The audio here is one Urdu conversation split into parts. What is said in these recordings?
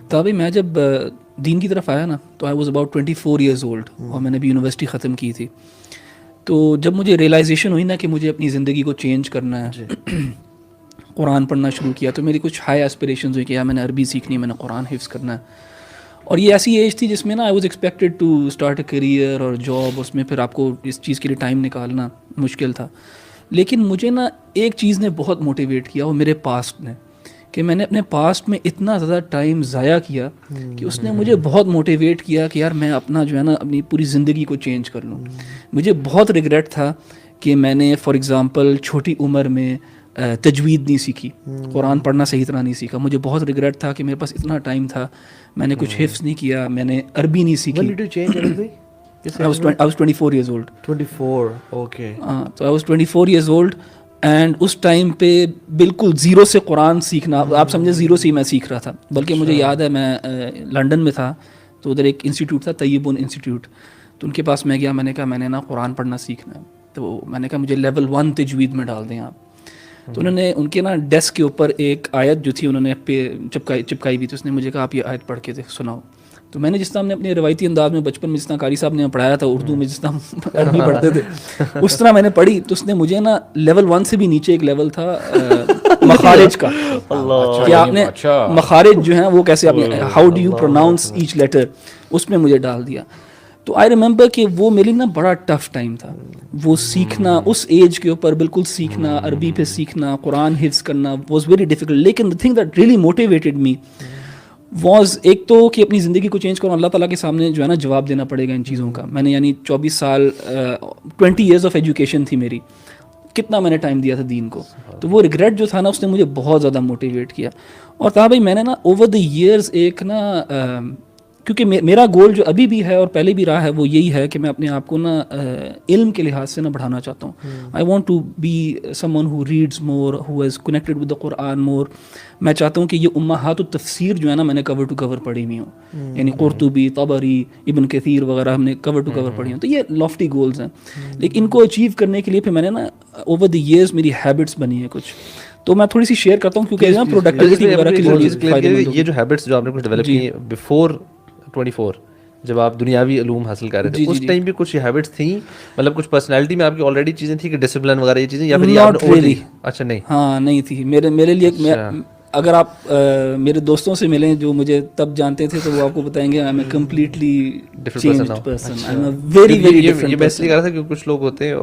تو ابھی میں جب دین کی طرف آیا نا تو I was about 24 years old اور میں نے بھی یونیورسٹی ختم کی تھی. تو جب مجھے ریئلائزیشن ہوئی نا کہ مجھے اپنی زندگی کو چینج کرنا ہے, قرآن پڑھنا شروع کیا تو میری کچھ ہائی ایسپریشنز ہوئی کہ یار میں نے عربی سیکھنی ہے, میں نے قرآن حفظ کرنا ہے. اور یہ ایسی ایج تھی جس میں نا I was expected to start a career اور جاب, اس میں پھر آپ کو اس چیز کے لیے ٹائم نکالنا مشکل تھا. لیکن مجھے نا ایک چیز نے بہت موٹیویٹ کیا, وہ میرے پاسٹ نے, کہ میں نے اپنے پاسٹ میں اتنا زیادہ ٹائم ضائع کیا کہ اس نے مجھے بہت موٹیویٹ کیا کہ یار میں اپنا جو ہے نا اپنی پوری زندگی کو چینج کر لوں. مجھے بہت ریگریٹ تھا کہ میں نے فار ایگزامپل چھوٹی عمر میں تجوید نہیں سیکھی, قرآن پڑھنا صحیح طرح نہیں سیکھا. مجھے بہت ریگریٹ تھا کہ میرے پاس اتنا ٹائم تھا, میں نے کچھ حفظ نہیں کیا, میں نے عربی نہیں سیکھی. I was 24 years old. 24, okay. So I was 24 years old and اس ٹائم پہ بالکل زیرو سے قرآن سیکھنا, آپ سمجھے زیرو سے ہی میں سیکھ رہا تھا. بلکہ مجھے یاد ہے میں لنڈن میں تھا تو ادھر ایک انسٹیٹیوٹ تھا طیبون انسٹیٹیوٹ, تو ان کے پاس میں گیا, میں نے کہا میں نے نا قرآن پڑھنا سیکھنا ہے. تو میں نے کہا مجھے لیول 1 تجوید میں ڈال دیں آپ. تو انہوں نے ان کے نا ڈیسک کے اوپر ایک آیت جو تھی انہوں نے چپکائی ہوئی تھی, اس نے مجھے کہا آپ یہ آیت پڑھ کے سناؤ. تو میں نے جس طرح ہم نے اپنے روایتی انداز میں بچپن میں جس طرح قاری صاحب نے پڑھایا تھا اردو میں, جس طرح عربی پڑھتے تھے اس طرح میں نے پڑھی. تو اس نے مجھے نا لیول 1 سے بھی نیچے ایک لیول تھا مخارج کا, کہ آپ نے مخارج جو ہیں وہ کیسے آپ نے how do you pronounce H letter, اس میں مجھے ڈال دیا. تو آئی ریممبر کہ وہ میرے لیے نا بڑا ٹف ٹائم تھا وہ سیکھنا, اس ایج کے اوپر بالکل سیکھنا, عربی پہ سیکھنا, قرآن حفظ کرنا واز ویری ڈیفیکلٹ. لیکن the thing that really motivated me was ایک تو کہ اپنی زندگی کو چینج کروں, اللہ تعالیٰ کے سامنے جو ہے نا جواب دینا پڑے گا ان چیزوں کا. میں نے یعنی 24 سال 20 ایئرز آف ایجوکیشن تھی میری, کتنا میں نے ٹائم دیا تھا دین کو. تو وہ ریگریٹ جو تھا نا اس نے مجھے بہت زیادہ موٹیویٹ کیا. اور تھا بھائی میں نے نا اوور دا ایئرز ایک نا کیونکہ میرا گول جو ابھی بھی ہے اور پہلے بھی رہا ہے وہ یہی ہے کہ میں اپنے آپ کو نا علم کے لحاظ سے نا بڑھانا چاہتا ہوں. I want to be someone who reads more, who is connected with the Quran more. میں چاہتا ہوں کہ یہ امہات التفسیر جو ہے نا میں نے کور ٹو کور پڑھی ہوئی ہوں, یعنی قرطبی, طبری, ابن کثیر وغیرہ ہم نے کور ٹو کور پڑھی ہوں. تو یہ لافٹی گولز ہیں, لیکن ان کو اچیو کرنے کے لیے پھر میں نے نا اوور دی ایئرز میری ہیبٹس بنی ہیں کچھ, تو میں تھوڑی سی شیئر کرتا ہوں کیونکہ نا پروڈکٹیوٹی وغیرہ کے لیے یہ جو ہیبٹس جو آپ نے کچھ ڈیولپ کی بیفور 24 جب آپ دنیاوی علوم حاصل کر رہے تھے اس ٹائم بھی کچھ ہیبٹس تھیں, مطلب کچھ پرسنالٹی میں آپ کی آلریڈی چیزیں تھیں کہ ڈسپلن وغیرہ یہ چیزیں, یا پھر ناٹ ریئلی؟ اچھا نہیں, ہاں نہیں تھی میرے لیے. اگر آپ میرے دوستوں سے ملیں جو مجھے تب جانتے تھے تو وہ آپ کو بتائیں گے I'm a completely changed person. I'm a very very different person. یہ میں اس لیے کہہ رہا تھا کہ کچھ لوگ ہوتے ہیں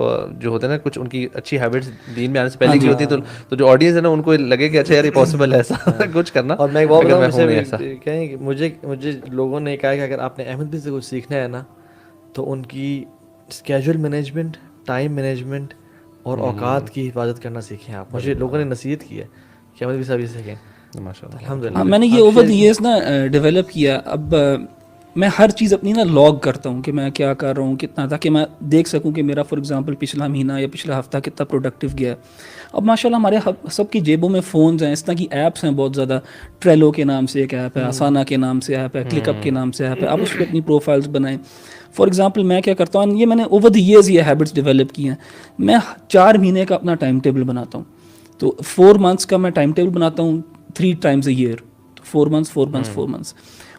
جو ہوتے ہیں نا کچھ ان کی اچھی ہیبٹس دین میں آنے سے پہلے کی ہوتی ہیں, تو جو آڈینس ہے نا ان کو لگے کہ اچھا یار یہ پاسبل ہے ایسا کچھ کرنا. اور میں وہ کہیں کہ مجھے لوگوں نے کہا کہ اگر آپ نے احمد بھی سے کچھ سیکھنا ہے نا تو ان کی اسکیجول مینجمنٹ, ٹائم مینجمنٹ اور اوقات کی حفاظت کرنا سیکھیں آپ. مجھے لوگوں نے نصیحت کی ہے کہ احمد بھی صاحب سیکھیں الحمدللہ. میں نے یہ اوور دی ایئرس نا ڈیولپ کیا. اب میں ہر چیز اپنی نا لاگ کرتا ہوں کہ میں کیا کر رہا ہوں کتنا, تاکہ میں دیکھ سکوں کہ میرا فار ایگزامپل پچھلا مہینہ یا پچھلا ہفتہ کتنا پروڈکٹیو گیا. اب ماشاء اللہ ہمارے سب کی جیبوں میں فونز ہیں, اس طرح کی ایپس ہیں بہت زیادہ. ٹریلو کے نام سے ایک ایپ ہے, آسانا کے نام سے ایپ ہے, کلک اپ کے نام سے ایپ ہے. آپ اس پہ اپنی پروفائلز بنائیں. فار ایگزامپل میں کیا کرتا ہوں, یہ میں نے اوور دی ایئرز یہ ہیبٹس ڈیولپ کی ہیں. میں 4 مہینے کا اپنا ٹائم ٹیبل بناتا ہوں. تو 4 months کا میں ٹائم ٹیبل بناتا ہوں 3 times a year. 4 months.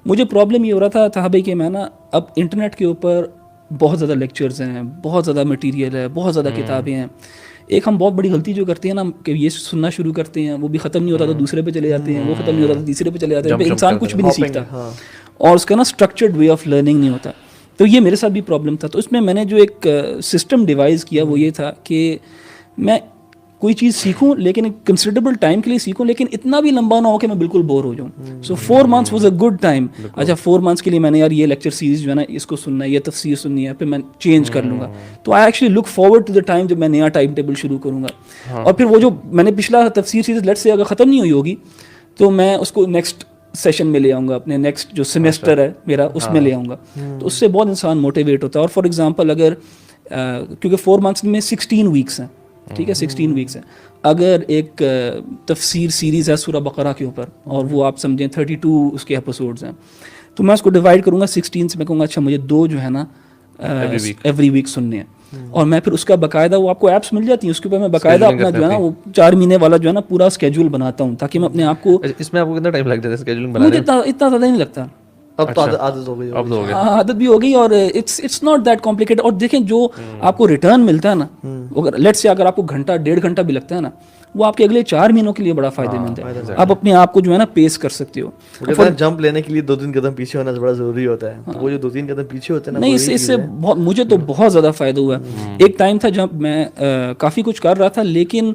مجھے پرابلم یہ ہو رہا تھا بھائی کہ میں نا اب انٹرنیٹ کے اوپر بہت زیادہ لیکچرز ہیں, بہت زیادہ مٹیریل ہے, بہت زیادہ کتابیں ہیں. ایک ہم بہت بڑی غلطی جو کرتے ہیں نا کہ یہ سننا شروع کرتے ہیں, وہ بھی ختم نہیں ہوتا تو دوسرے پہ چلے جاتے ہیں, وہ ختم نہیں ہوتا تو تیسرے پہ چلے جاتے ہیں. انسان کچھ بھی نہیں سیکھتا اور اس کا نا اسٹرکچرڈ وے آف لرننگ نہیں ہوتا. تو یہ میرے ساتھ بھی پرابلم تھا. تو اس میں نے جو ایک سسٹم ڈیوائز کیا وہ یہ تھا کہ میں کوئی چیز سیکھوں لیکن ایک کنسیڈریبل ٹائم کے لیے سیکھوں, لیکن اتنا بھی لمبا نہ ہو کہ میں بالکل بور ہو جاؤں. سو 4 months was a good time. اچھا 4 months کے لیے میں نے یار یہ لیکچر سیریز جو ہے نا اس کو سننا ہے, یہ تفسیر سننی ہے, پھر میں چینج کر لوں گا. تو I actually look forward to the time جب میں نیا ٹائم ٹیبل شروع کروں گا. اور پھر وہ جو میں نے پچھلا تفسیر سیریز لیٹ سے اگر ختم نہیں ہوئی ہوگی تو میں اس کو نیکسٹ سیشن میں لے آؤں گا, اپنے نیکسٹ جو سیمیسٹر ہے میرا اس میں لے آؤں گا. تو اس سے بہت انسان موٹیویٹ ہوتا ہے. اور فار ایگزامپل اگر کیونکہ 4 months میں 16 weeks ہیں, ٹھیک ہے 16 weeks ہیں, اگر ایک تفسیر سیریز ہے سورہ بقرہ کے اوپر اور وہ آپ سمجھیں 32 اس کے ایپیسوڈز ہیں, تو میں اس کو ڈیوائڈ کروں گا 16 سے. میں کہوں گا اچھا مجھے 2 جو ہے نا ایوری ویک سننے ہیں. اور میں پھر اس کا باقاعدہ وہ آپ کو ایپس مل جاتی ہیں, اس کے اوپر میں باقاعدہ اپنا جو ہے نا وہ 4 مہینے والا جو ہے نا پورا اسکیجول بناتا ہوں, تاکہ میں اپنے آپ کو, اس میں آپ کو کتنا ٹائم لگ جاتا ہے اسکیجولنگ بنانے مجھے اتنا زیادہ نہیں لگتا. اب تو عادت ہو گئی, اب تو ہو گیا, عادت بھی ہو گئی, اور اٹس ناٹ دیٹ کمپلیکیٹڈ. اور دیکھیں جو آپ کو ریٹرن ملتا ہے نا, اگر لیٹ سے اگر آپ کو گھنٹہ 1.5 گھنٹہ بھی لگتا ہے نا, وہ آپ کے اگلے 4 مہینوں کے لیے بڑا فائدہ مند ہے. آپ اپنے آپ کو جو ہے نا پیس کر سکتے ہو. جمپ لینے کے لیے 2-3 قدم پیچھے ہونا بڑا ضروری ہوتا ہے, وہ جو 2-3 قدم پیچھے ہوتے ہیں نا, نہیں اس سے بہت, مجھے تو بہت زیادہ فائدہ ہوا. ایک ٹائم تھا جب میں کافی کچھ کر رہا تھا, لیکن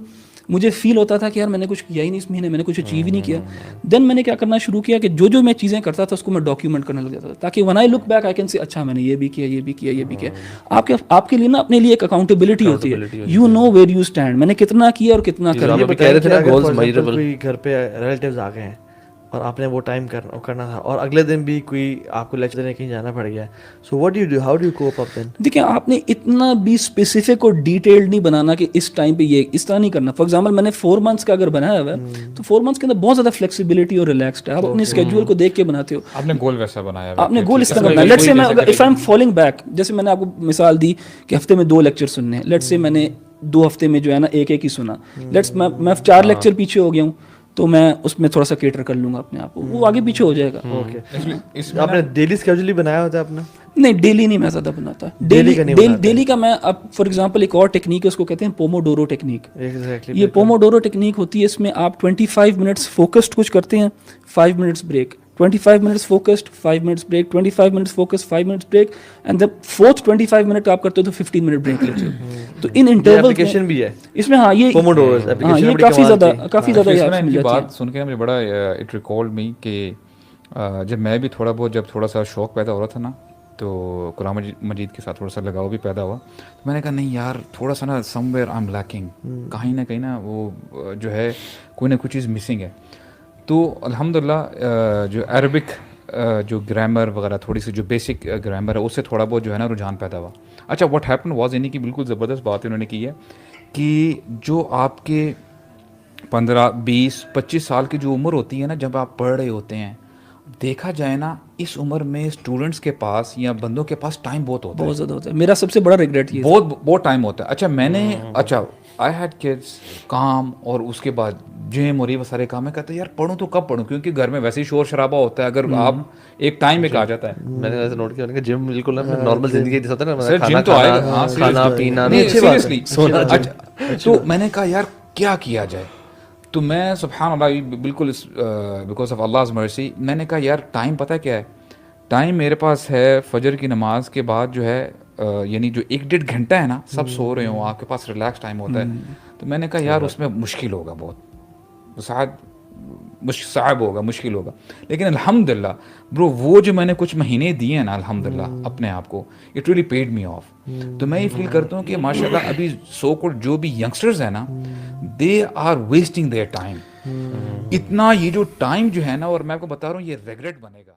مجھے فیل ہوتا تھا کہ یار میں نے کچھ کیا ہی نہیں اس مہینے, میں نے کچھ اچیو ہی نہیں کیا. دین میں نے کیا کرنا شروع کیا کہ جو میں چیزیں کرتا تھا اس کو میں ڈاکیومنٹ کرنے لگ جاتا تھا, تاکہ when I look back I can see اچھا میں نے یہ بھی کیا, یہ بھی کیا, یہ بھی کیا. آپ کے لیے نا اپنے لیے ایک اکاؤنٹیبلٹی ہوتی ہے, you know where you stand, میں نے کتنا کیا اور کتنا کر لیا. کہہ رہے تھے نا گولز میجربل. گھر پہ ریلیٹیوز آ گئے ہیں اور آپ نے وہ ٹائم کرنا تھا, اور اگلے دن بھی کوئی آپ کو لیکچر دینے کہیں جانا پڑ گیا, so what do you do, how do you cope up then? دیکھیں آپ نے اتنا بھی اسپیسیفک اور ڈیٹیلڈ نہیں بنانا کہ اس ٹائم پہ یہ اس طرح نہیں کرنا. فار ایگزامپل میں نے 4 منتھس کا اگر بنایا ہوا ہے تو 4 منتھس کے اندر بہت زیادہ فلیکسیبلٹی اور ریلیکسڈ ہے. آپ اپنے اسکیجول کو دیکھ کے بناتے ہو, آپ نے گول ویسا بنایا, آپ نے گول اس طرح بنایا. لیٹ سے میں if I am falling back, جیسے میں نے آپ کو مثال دی کہ ہفتے میں 2 لیکچر سننے ہیں, لیٹ سے میں نے 2 ہفتے میں جو ہے نا ایک ہی سنا, لیٹس میں 4 لیکچر پیچھے ہو گیا ہوں, تو میں اس میں تھوڑا سا کیٹر کر لوں گا اپنے آپ کو, وہ آگے پیچھے ہو جائے گا. آپ نے ڈیلی اسکیجول ہی بنایا ہوتا ہے اپنا؟ نہیں ڈیلی نہیں میں زیادہ بناتا. ڈیلی کا میں اب فار ایگزامپل ایک اور ٹیکنیک ہے, اس کو کہتے ہیں پوموڈورو ٹیکنیک. یہ پوموڈورو ٹیکنیک ہوتی ہے, اس میں آپ 25 منٹس فوکسڈ کچھ کرتے ہیں, 5 minutes break, 25 minutes focused, 5 minutes break, 25 minutes focus, 5 minutes break, and the fourth 25 minute آپ کرتے ہو تو 15 منٹ بریک لیتے ہو. تو ان انٹرول اپلیکیشن بھی ہے اس میں, ہاں یہ پوموڈوروز اپلیکیشن یہ کافی زیادہ کی بات سن کے مجھے بڑا اٹ ریکالڈ می کہ جب میں بھی تھوڑا سا شوق پیدا ہو رہا تھا نا, تو قرآن مجید کے ساتھ تھوڑا سا لگاؤ بھی پیدا ہوا, تو میں نے کہا نہیں یار تھوڑا سا نا سم ویئر آئی ایم لیکنگ, کہیں نہ کہیں نا وہ جو ہے کوئی نہ کوئی چیز مسنگ ہے. تو الحمدللہ جو عربک جو گرامر وغیرہ تھوڑی سی جو بیسک گرامر ہے اس سے تھوڑا بہت جو ہے نا رجحان پیدا ہوا. اچھا واٹ ہیپن واز, یعنی کہ بالکل زبردست بات انہوں نے کی ہے کہ جو آپ کے 15, 20, 25 سال کی جو عمر ہوتی ہے نا, جب آپ پڑھ رہے ہوتے ہیں, دیکھا جائے نا اس عمر میں اسٹوڈنٹس کے پاس یا بندوں کے پاس ٹائم بہت ہوتا ہے, بہت زیادہ ہوتا ہے. میرا سب سے بڑا ریگریٹ یہ بہت ٹائم ہوتا ہے. اچھا میں نے آئی ہیڈ کڈس کام, اور اس کے بعد جم اور یہ سارے کام, میں کہتا ہے یار پڑھوں تو کب پڑھوں, کیونکہ گھر میں ویسے ہی شور شرابہ ہوتا ہے. اگر آپ ایک ٹائم ایک آ جاتا ہے, میں نے ایسا نوٹ کیا کہ جم بالکل نارمل زندگی جیسا ہوتا ہے نا, جم تو آئے گا, کھانا پینا, سیریسلی. تو میں نے کہا یار کیا کیا جائے, تو میں سبحان اللہ بالکل بیکاز آف اللہز مرسی میں نے کہا یار ٹائم پتہ کیا ہے, ٹائم میرے پاس ہے فجر کی نماز کے بعد جو ہے, یعنی جو 1-1.5 گھنٹہ ہے نا, سب سو رہے ہوں, آپ کے پاس ریلیکس ٹائم ہوتا ہے. تو میں نے کہا یار اس میں مشکل ہوگا بہت, صعب ہوگا, مشکل ہوگا. لیکن الحمدللہ برو وہ جو میں نے کچھ مہینے دیے ہیں نا الحمدللہ اپنے آپ کو, it really paid me off. تو میں یہ فیل کرتا ہوں کہ ماشاء اللہ ابھی سو کالڈ جو بھی ینگسٹرز ہیں نا, they are wasting their time. اتنا یہ جو ٹائم جو ہے نا, اور میں آپ کو بتا رہا ہوں یہ ریگریٹ بنے گا.